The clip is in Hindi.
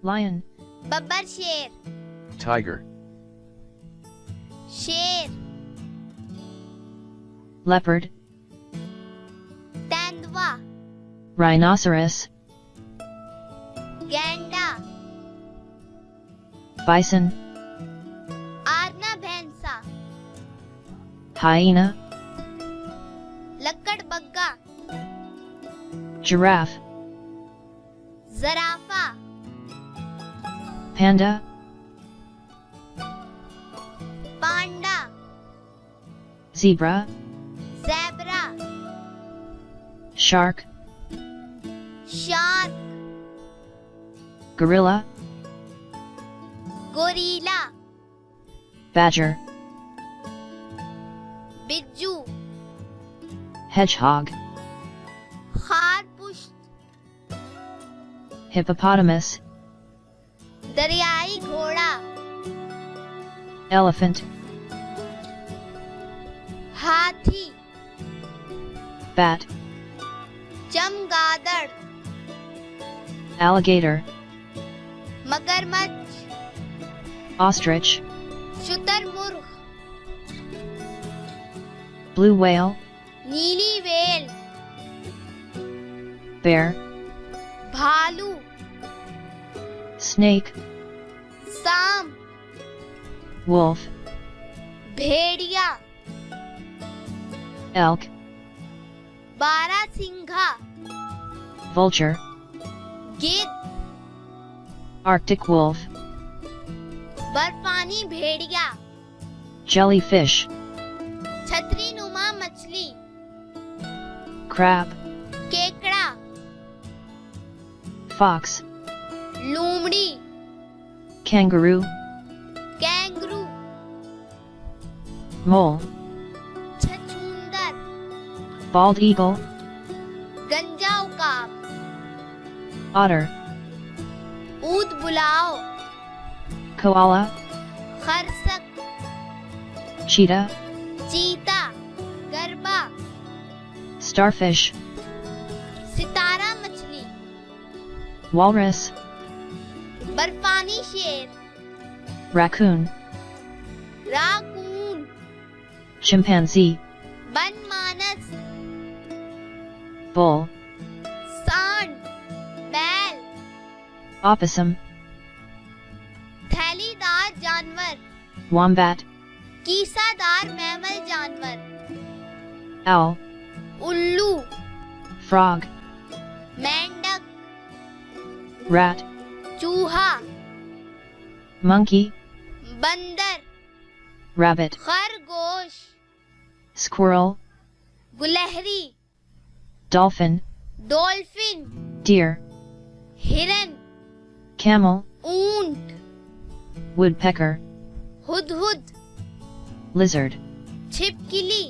lion, बब्बर शेर, tiger, शेर, leopard, तेंदुआ, rhinoceros, गैंडा, bison, आरना भैंसा, hyena, लक्कड़बग्गा, giraffe, ज़राफ़ा, panda, पांडा, zebra, zebra, shark, shark, gorilla, गोरीला, badger, बिज्जू, hedgehog, खारपुष्ट, hippopotamus, दरियाई घोड़ा, elephant, हाथी, bat, चमगादड़, alligator, मगरमच्छ, ostrich, शुतुरमुर्ग, blue whale, नीली व्हेल, bear, भालू, snake, सांप, wolf, भेड़िया, elk, बारहसिंघा, vulture, गिद्ध, arctic wolf, बर्फानी भेड़िया, jellyfish, छतरी नुमा मछली, crab, केकड़ा, fox, लूमड़ी, kangaroo, kangaroo, mole, छछूंदर, bald eagle, गंजा उकाब, otter, ऊद बुलाओ, koala, खरसक, cheetah, चीता, गरबा, starfish, सितारा मछली, walrus, बर्फानी शेर, raccoon, राकून, chimpanzee, बनमानस, bull, सांड, बैल, opossum, थैलीदार जानवर, wombat, कीसादार मैमल जानवर, owl, उल्लू, frog, मेंढक, rat, चूहा, monkey, बंदर, rabbit, खरगोश, squirrel, गुलहरी, dolphin, डॉल्फिन, deer, हिरन, camel, ऊंट, woodpecker, हुदहुद, lizard, छिपकली,